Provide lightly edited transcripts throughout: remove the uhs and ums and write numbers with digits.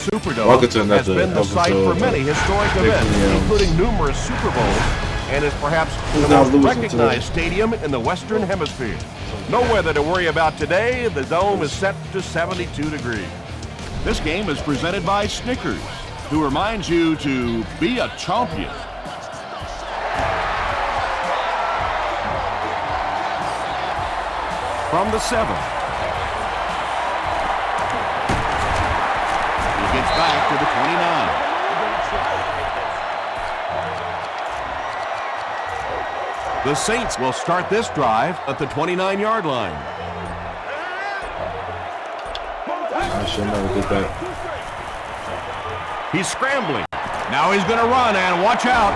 Superdome has been the site for many historic events, including numerous Super Bowls, and is perhaps the most recognized stadium in the Western Hemisphere. No weather to worry about today. The dome is set to 72 degrees. This game is presented by Snickers, who reminds you to be a champion. From the 7. He gets back to the 29. The Saints will start this drive at the 29-yard line. I should never did that. He's scrambling. Now he's going to run, and watch out.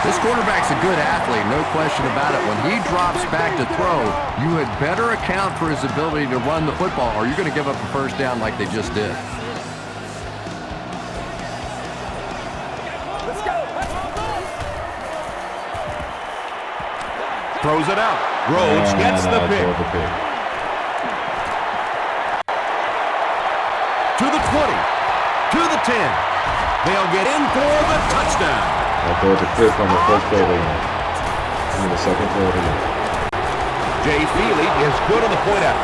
This quarterback's a good athlete, no question about it. When he drops back to throw, you had better account for his ability to run the football, or you're going to give up a first down like they just did. Throws it out. Rhodes gets the pick. To the 20. To the 10. They'll get in for the touchdown. I throw the pick on the first play. In the second play. Jay Feely is good on the point out.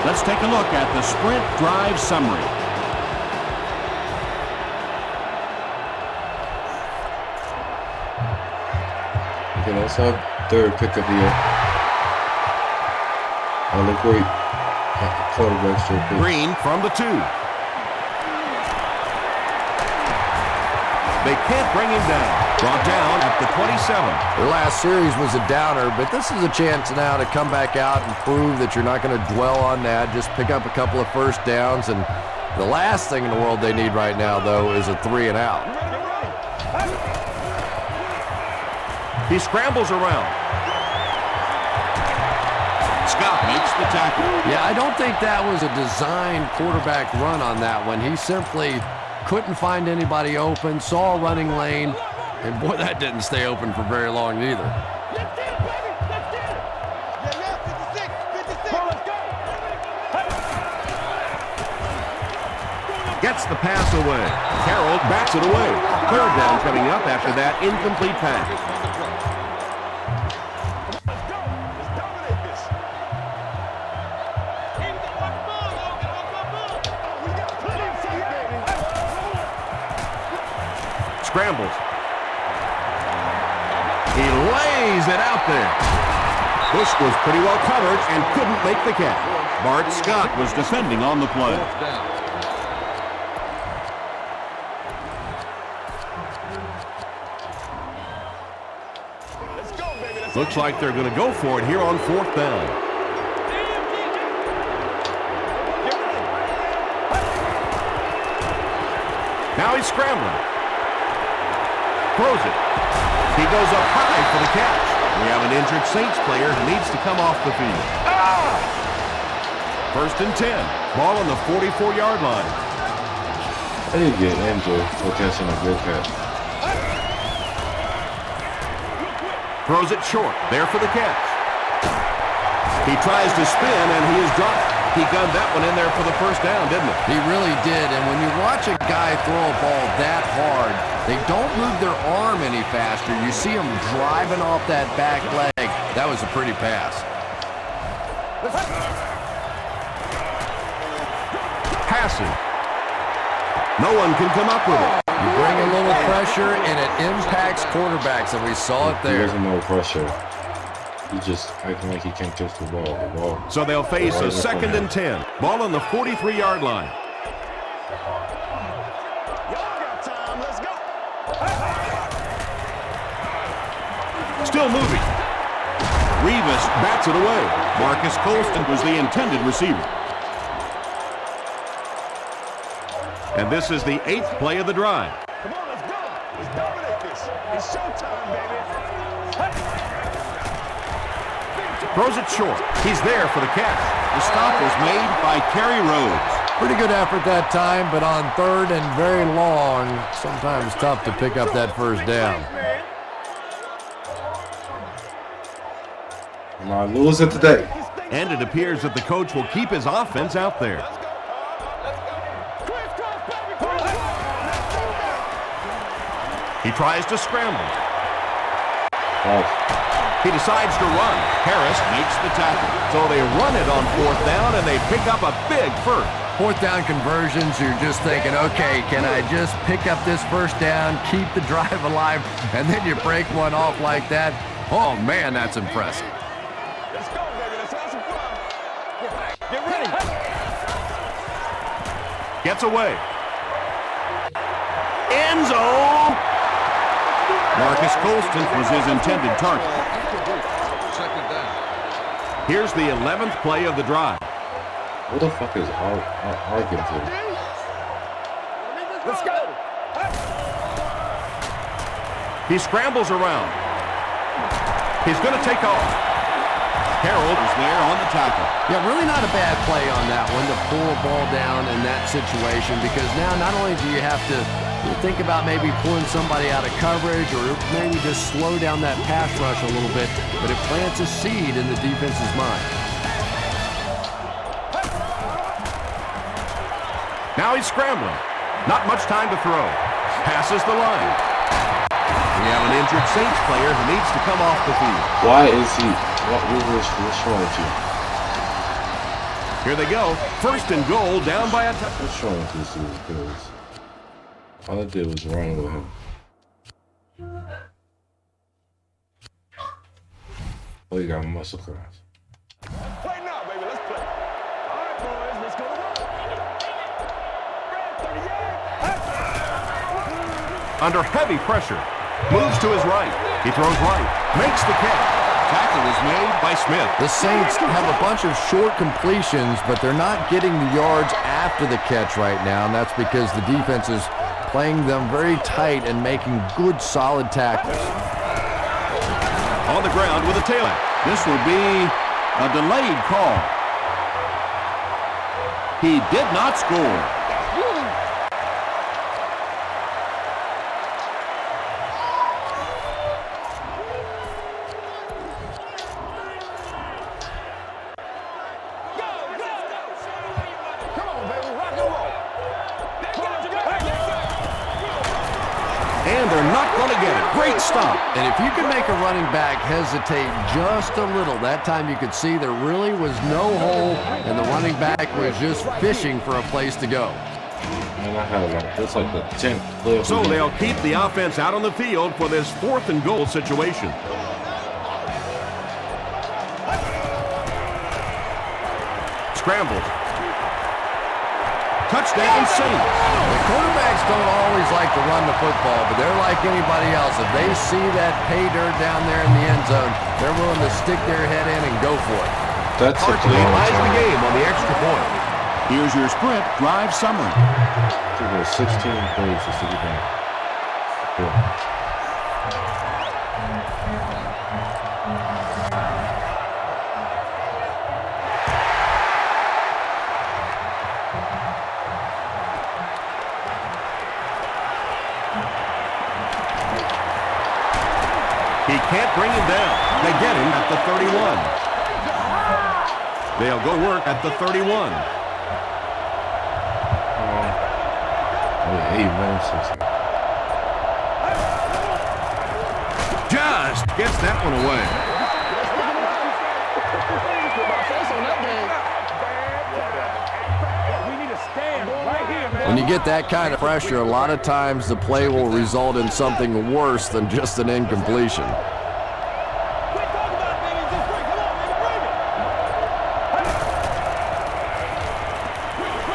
Let's take a look at the sprint drive summary. Okay, that's our third pick of the year. I look great. Quarterback straight pick. Green from the 2. They can't bring him down. Brought down at the 27. Their last series was a downer, but this is a chance now to come back out and prove that you're not going to dwell on that. Just pick up a couple of first downs, and the last thing in the world they need right now, though, is a 3 and out. He scrambles around. Scott makes the tackle. Yeah, I don't think that was a designed quarterback run on that one. He simply couldn't find anybody open, saw a running lane, and boy, that didn't stay open for very long either. Gets the pass away. Carroll backs it away. Third down coming up after that incomplete pass. Scrambles. He lays it out there. Bush was pretty well covered and couldn't make the catch. Bart Scott was defending on the play. Looks like they're going to go for it here on 4th down. Now he's scrambling. Throws it. He goes up high for the catch. We have an injured Saints player who needs to come off the field. 1st and 10. Ball on the 44-yard line. I didn't get injured for catching a good catch. Throws it short. There for the catch. He tries to spin, and he is dropped. He gunned that one in there for the first down, didn't he? He really did, and when you watch a guy throw a ball that hard, they don't move their arm any faster. You see them driving off that back leg. That was a pretty pass. Passing. No one can come up with it. You bring a little pressure, and it impacts quarterbacks, and we saw it there. There's no pressure. He just acting like he can't catch the ball. So they'll face a 2nd and 10. Ball on the 43-yard line. Still moving. Revis bats it away. Marcus Colston was the intended receiver. And this is the 8th play of the drive. Come on, let's go. Let's dominate this. It's showtime, baby. Throws it short. He's there for the catch. The stop was made by Kerry Rhodes. Pretty good effort that time, but on 3rd and very long, sometimes tough to pick up that first down. I'm not losing today. And it appears that the coach will keep his offense out there. He tries to scramble. Nice. He decides to run. Harris makes the tackle. So they run it on 4th down, and they pick up a big first. 4th down conversions, you're just thinking, okay, can I just pick up this 1st down, keep the drive alive, and then you break one off like that? Oh, man, that's impressive. Let's go, baby. Let's have some fun. Get ready. Gets away. End zone. Marcus Colston was his intended target. Here's the 11th play of the drive. What the fuck is Arkansas? Let's go. He scrambles around. He's going to take off. Harold is there on the tackle. Yeah, really not a bad play on that one to pull a ball down in that situation, because now not only do you have to think about maybe pulling somebody out of coverage or maybe just slow down that pass rush a little bit, but it plants a seed in the defense's mind. Now he's scrambling. Not much time to throw. Passes the line. We have an injured Saints player who needs to come off the field. Why is he? What's wrong with you? Here they go. 1st and goal, down by a touchdown. What's wrong with this dude? Because all I did was run with him. Oh, you got muscle cars. Play now, baby. Let's play. All right, boys. Let's go to work. Under heavy pressure. Moves to his right. He throws right. Makes the catch. Tackle is made by Smith. The Saints have a bunch of short completions, but they're not getting the yards after the catch right now, and that's because the defense is playing them very tight and making good, solid tackles. On the ground with a tailback. This will be a delayed call. He did not score. And they're not going to get it. Great stop. And if you can make a running back hesitate just a little, that time you could see there really was no hole, and the running back was just fishing for a place to go. And I had that's like the 10th play. So they'll keep the offense out on the field for this 4th and goal situation. Scrambles. Touchdown Saints. The quarterbacks don't always like to run the football, but they're like anybody else. If they see that pay dirt down there in the end zone, they're willing to stick their head in and go for it. That's a Archie ties the game on the extra point. Here's your sprint drive summary. 16 plays just to get back. Yeah. He can't bring him down. They get him at the 31. They'll go work at the 31. Just gets that one away. When you get that kind of pressure, a lot of times the play will result in something worse than just an incompletion.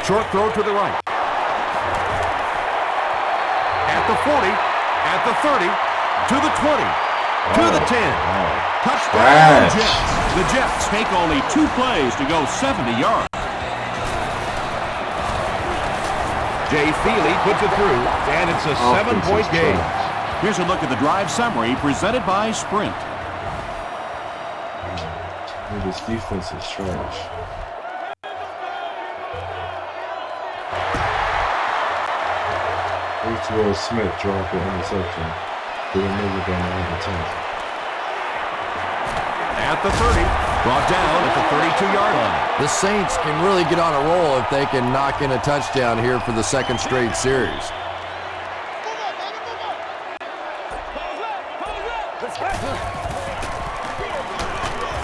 Short throw to the right. At the 40, at the 30, to the 20, to the 10. Touchdown Jets. The Jets take only 2 plays to go 70 yards. Jay Feely puts it through, and it's a 7-point game. Here's a look at the drive summary presented by Sprint. This defense is trash. Will Smith dropped an interception. Didn't move it down the 10th. At the 30, brought down at the 32-yard line. The Saints can really get on a roll if they can knock in a touchdown here for the 2nd straight series.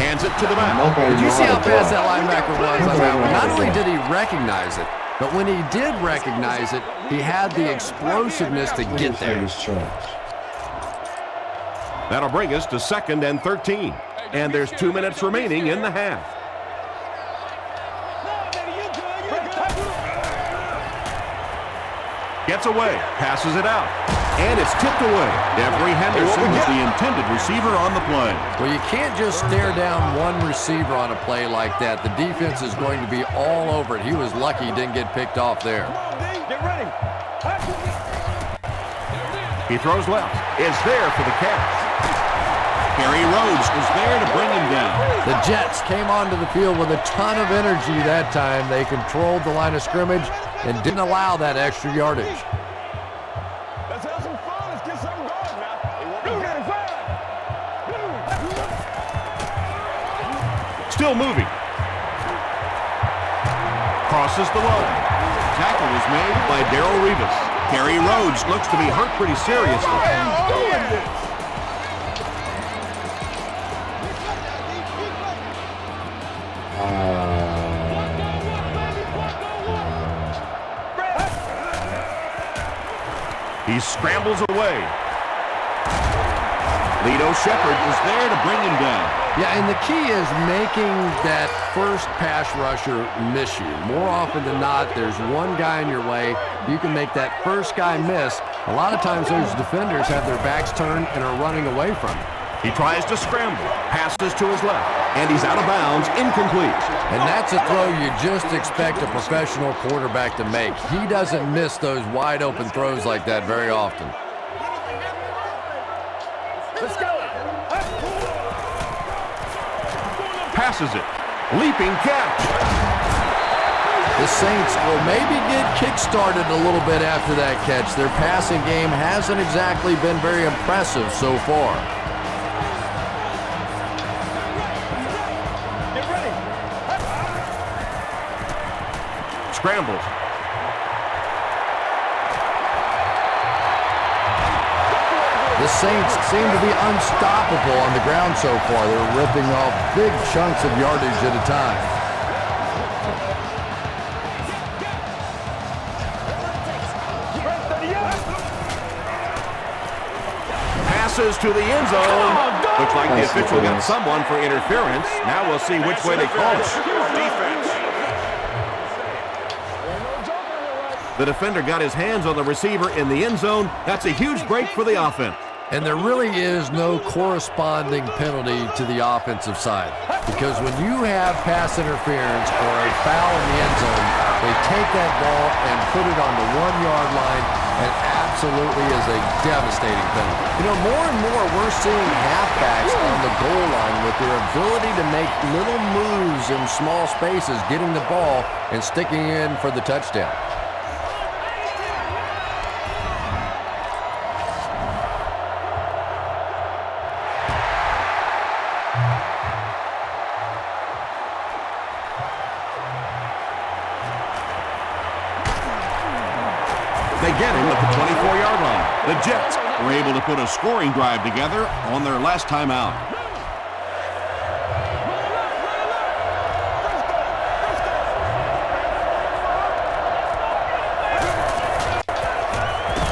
Hands it to the back. Did you see how fast that linebacker was on that one? Not only did he recognize it, but when he did recognize it, he had the explosiveness to get there. That'll bring us to 2nd and 13. And there's 2 minutes remaining in the half. Gets away, passes it out, and it's tipped away. Jeffrey Henderson was the intended receiver on the play. Well, you can't just stare down one receiver on a play like that. The defense is going to be all over it. He was lucky he didn't get picked off there. Get ready. He throws left. It's there for the catch. Kerry Rhodes was there to bring him down. The Jets came onto the field with a ton of energy that time. They controlled the line of scrimmage and didn't allow that extra yardage. Let's have some fun. Let's get something going now. Still moving. Crosses the line. Tackle was made by Darrell Revis. Kerry Rhodes looks to be hurt pretty seriously. He scrambles away. Lito Shepherd was there to bring him down. Yeah, and the key is making that first pass rusher miss you. More often than not, there's one guy in your way. You can make that first guy miss. A lot of times those defenders have their backs turned and are running away from it. He tries to scramble, passes to his left, and he's out of bounds, incomplete. And that's a throw you just expect a professional quarterback to make. He doesn't miss those wide open throws like that very often. Let's go. Passes it. Leaping catch. The Saints will maybe get kick-started a little bit after that catch. Their passing game hasn't exactly been very impressive so far. Scrambles. The Saints seem to be unstoppable on the ground so far. They're ripping off big chunks of yardage at a time. Passes to the end zone. Looks like the official got someone for interference. Now we'll see which way they call it. Defense. The defender got his hands on the receiver in the end zone. That's a huge break for the offense. And there really is no corresponding penalty to the offensive side. Because when you have pass interference or a foul in the end zone, they take that ball and put it on the 1-yard line, and absolutely is a devastating penalty. You know, more and more we're seeing halfbacks on the goal line with their ability to make little moves in small spaces, getting the ball and sticking in for the touchdown. They get him at the 24-yard line. The Jets were able to put a scoring drive together on their last time out.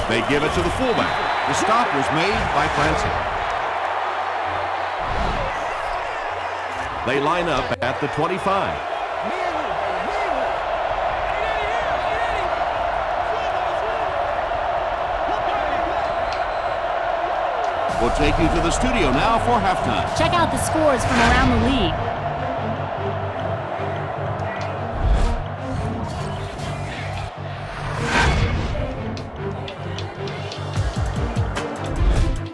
They give it to the fullback. The stop was made by Clancy. They line up at the 25. We'll take you to the studio now for halftime. Check out the scores from around the league.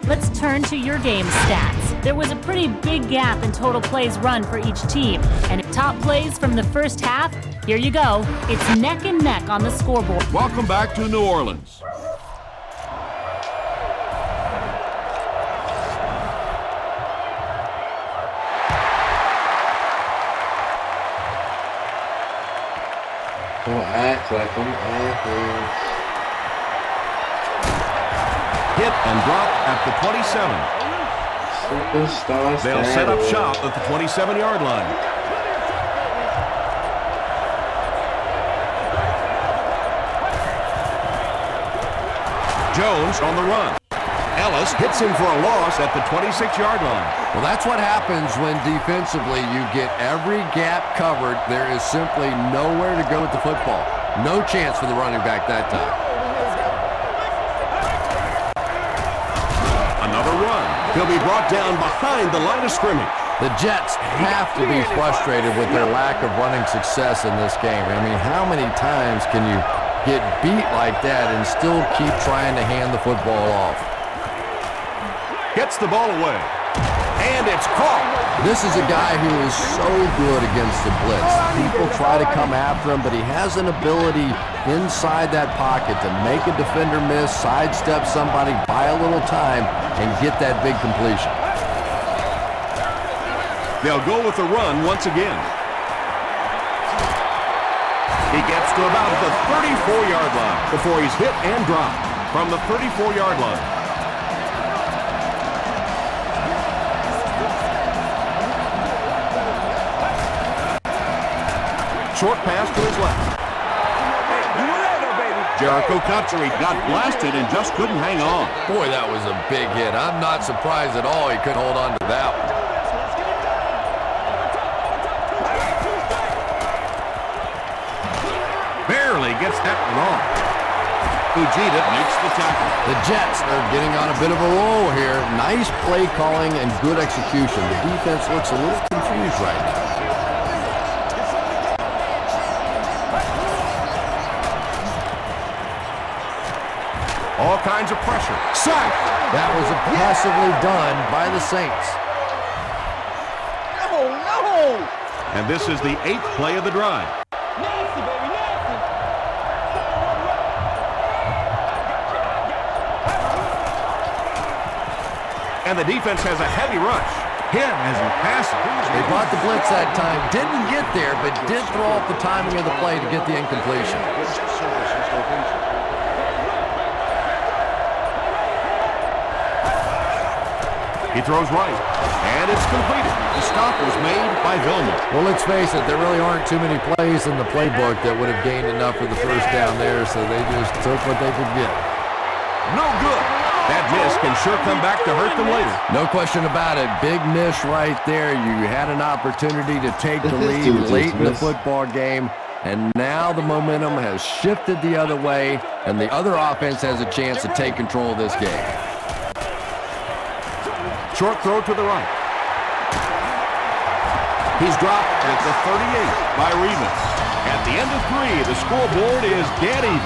Let's turn to your game stats. There was a pretty big gap in total plays run for each team. And top plays from the first half, here you go. It's neck and neck on the scoreboard. Welcome back to New Orleans. Don't act like them assholes. Hit and drop at the 27. They'll set up shop at the 27-yard line. Jones on the run. Ellis hits him for a loss at the 26-yard line. Well, that's what happens when defensively you get every gap covered. There is simply nowhere to go with the football. No chance for the running back that time. Another run. He'll be brought down behind the line of scrimmage. The Jets have to be frustrated with their lack of running success in this game. I mean, how many times can you get beat like that and still keep trying to hand the football off? Gets the ball away. And it's caught. This is a guy who is so good against the blitz. People try to come after him, but he has an ability inside that pocket to make a defender miss, sidestep somebody, buy a little time, and get that big completion. They'll go with the run once again. He gets to about the 34-yard line before he's hit and dropped from the 34-yard line. Short pass to his left. Jericho Cutchery got blasted and just couldn't hang on. Boy, that was a big hit. I'm not surprised at all he couldn't hold on to that one. Barely gets that one off. Fujita makes the tackle. The Jets are getting on a bit of a roll here. Nice play calling and good execution. The defense looks a little confused right now. All kinds of pressure. Sack! That was impressively done by the Saints. No! And this is the 8th play of the drive. Nasty, baby, nasty! And the defense has a heavy rush. Him as he passes. They brought the blitz that time. Didn't get there, but did throw off the timing of the play to get the incompletion. He throws right, and it's completed. The stop was made by Vilma. Well, let's face it, there really aren't too many plays in the playbook that would have gained enough for the first down there, so they just took what they could get. No good. That miss can sure come back to hurt them later. No question about it. Big miss right there. You had an opportunity to take the lead late in the football game, and now the momentum has shifted the other way, and the other offense has a chance to take control of this game. Short throw to the right. He's dropped at the 38 by Revis. At the end of 3, the scoreboard is dead even.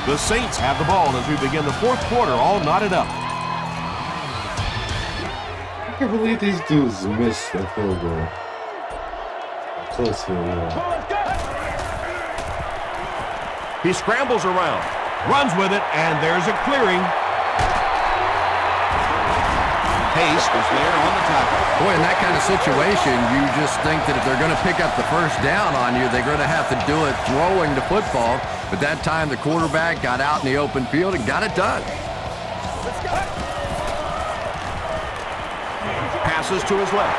The Saints have the ball as we begin the 4th quarter, all knotted up. I can't believe these dudes missed that field goal. Close field goal. He scrambles around, runs with it, and there's a clearing. Pace was there on the tackle. Boy, in that kind of situation, you just think that if they're going to pick up the first down on you, they're going to have to do it throwing the football. But that time, the quarterback got out in the open field and got it done. Passes to his left.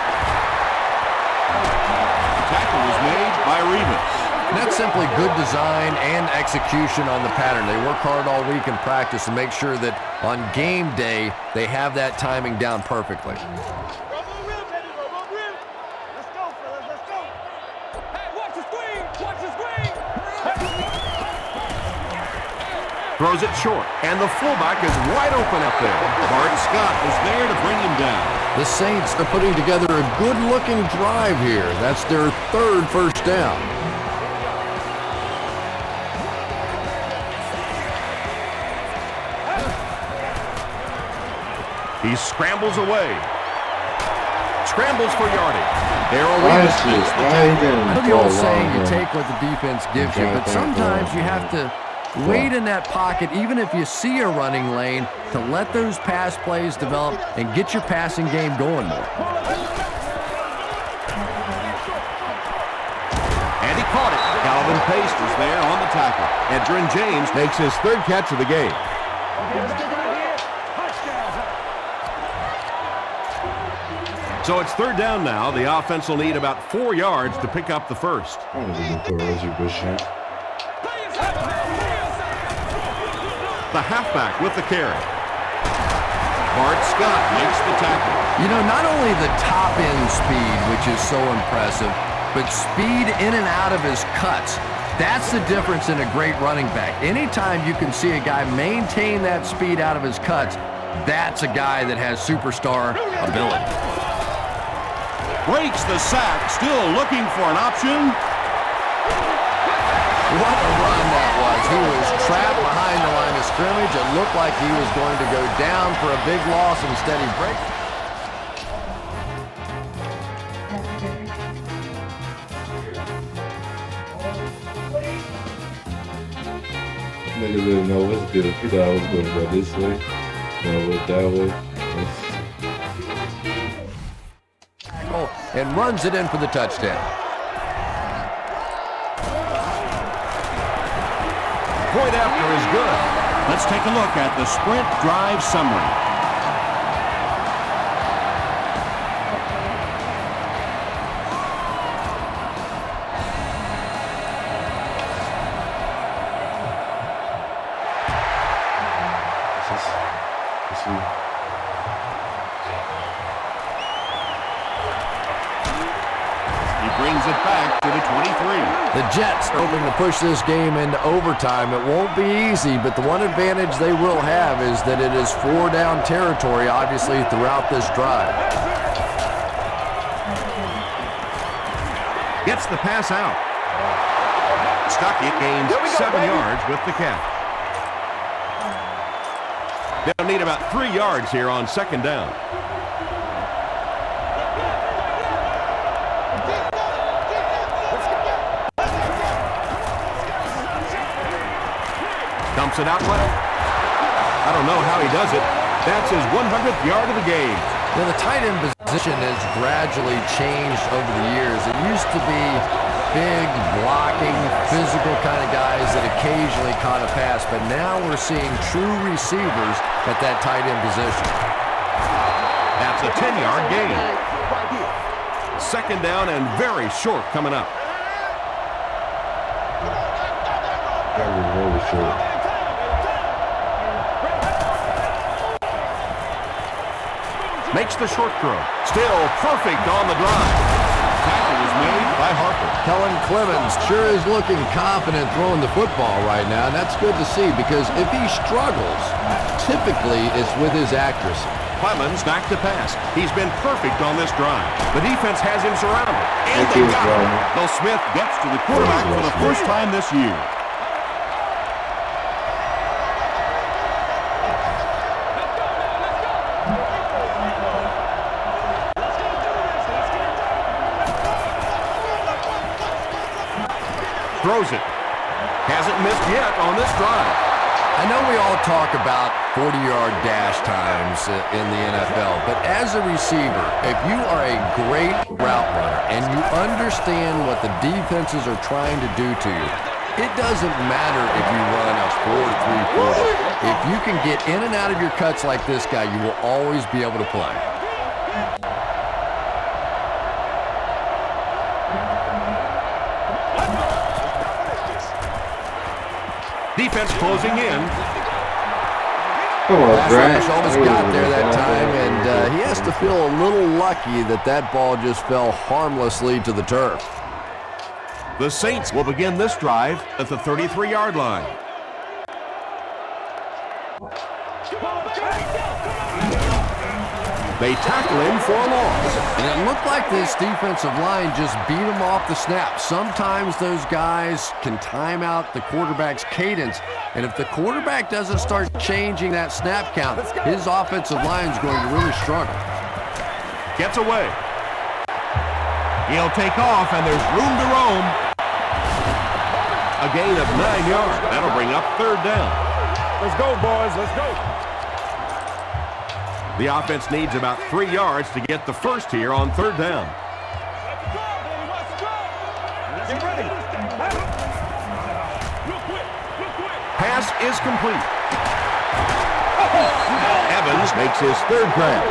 The tackle was made by Revis. That's simply good design and execution on the pattern. They work hard all week in practice to make sure that on game day, they have that timing down perfectly. Let's go, fellas, let's go! Hey, watch the screen! Watch the screen! Throws it short, and the fullback is wide open up there. Bart Scott was there to bring him down. The Saints are putting together a good-looking drive here. That's their 3rd first down. He scrambles away. Scrambles for yardage. Darrell Revis makes the tackle. I know the old saying, you take what the defense gives you, but sometimes you have to wait in that pocket, even if you see a running lane, to let those pass plays develop and get your passing game going more. And he caught it. Calvin Pace was there on the tackle. Edgerrin James makes his 3rd catch of the game. So it's third down now. The offense will need about 4 yards to pick up the first. I'm going to put Reggie Bush in. The halfback with the carry. Bart Scott makes the tackle. You know, not only the top end speed, which is so impressive, but speed in and out of his cuts. That's the difference in a great running back. Anytime you can see a guy maintain that speed out of his cuts, that's a guy that has superstar ability. Breaks the sack, still looking for an option. What a run that was. He was trapped behind the line of scrimmage. It looked like he was going to go down for a big loss. Instead, he breaks. Nigga didn't know what's good. He thought I was going to go this way. No, went that way. And runs it in for the touchdown. Point after is good. Let's take a look at the sprint drive summary. Brings it back to the 23. The Jets are hoping to push this game into overtime. It won't be easy, but the one advantage they will have is that it is 4-down territory, obviously, throughout this drive. Gets the pass out. Stockett gains 7 yards with the catch. They'll need about 3 yards here on second down. Dumps it out left. I don't know how he does it. That's his 100th yard of the game. Now, the tight end position has gradually changed over the years. It used to be big, blocking, physical kind of guys that occasionally caught a pass, but now we're seeing true receivers at that tight end position. That's a 10-yard gain. Second down and very short coming up. That was really short. Makes the short throw. Still perfect on the drive. Tackle was made by Harper. Kellen Clemens sure is looking confident throwing the football right now, and that's good to see because if he struggles, typically it's with his accuracy. Clemens back to pass. He's been perfect on this drive. The defense has him surrounded. And they got him. Bill Smith gets to the quarterback for the first time this year. Throws it. Hasn't missed yet on this drive. I know we all talk about 40-yard dash times in the NFL, but as a receiver, if you are a great route runner and you understand what the defenses are trying to do to you, it doesn't matter if you run a 4-3-4. If you can get in and out of your cuts like this guy, you will always be able to play. Defense closing in. Come on, Brad. Almost got there that time, and he has to feel a little lucky that that ball just fell harmlessly to the turf. The Saints will begin this drive at the 33-yard line. They tackle him for a loss. And it looked like this defensive line just beat him off the snap. Sometimes those guys can time out the quarterback's cadence, and if the quarterback doesn't start changing that snap count, his offensive line is going to really struggle. Gets away. He'll take off, and there's room to roam. A gain of 9 yards. That'll bring up third down. Let's go, boys. Let's go. The offense needs about 3 yards to get the first here on third down. Get ready. Pass is complete. Evans makes his third grab.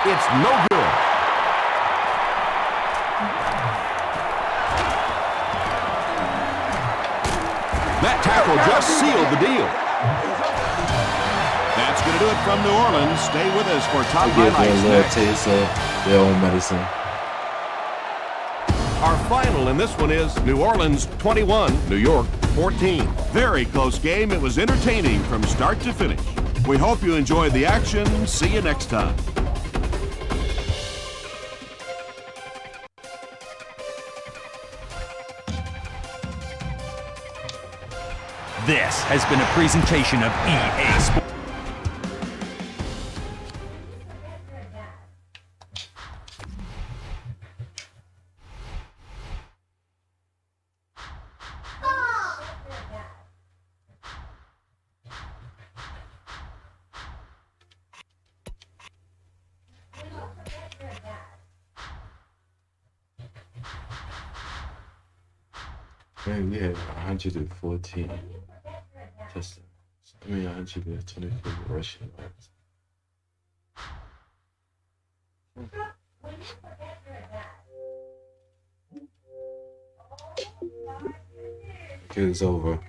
It's no good. That tackle just sealed the deal. That's going to do it from New Orleans. Stay with us for top highlights next. Taste of their own medicine. Our final in this one is New Orleans 21, New York 14. Very close game. It was entertaining from start to finish. We hope you enjoyed the action. See you next time. This has been a presentation of EA Sports. Man, we had 114 touchdowns. 124 rushing yards. Okay, it's over.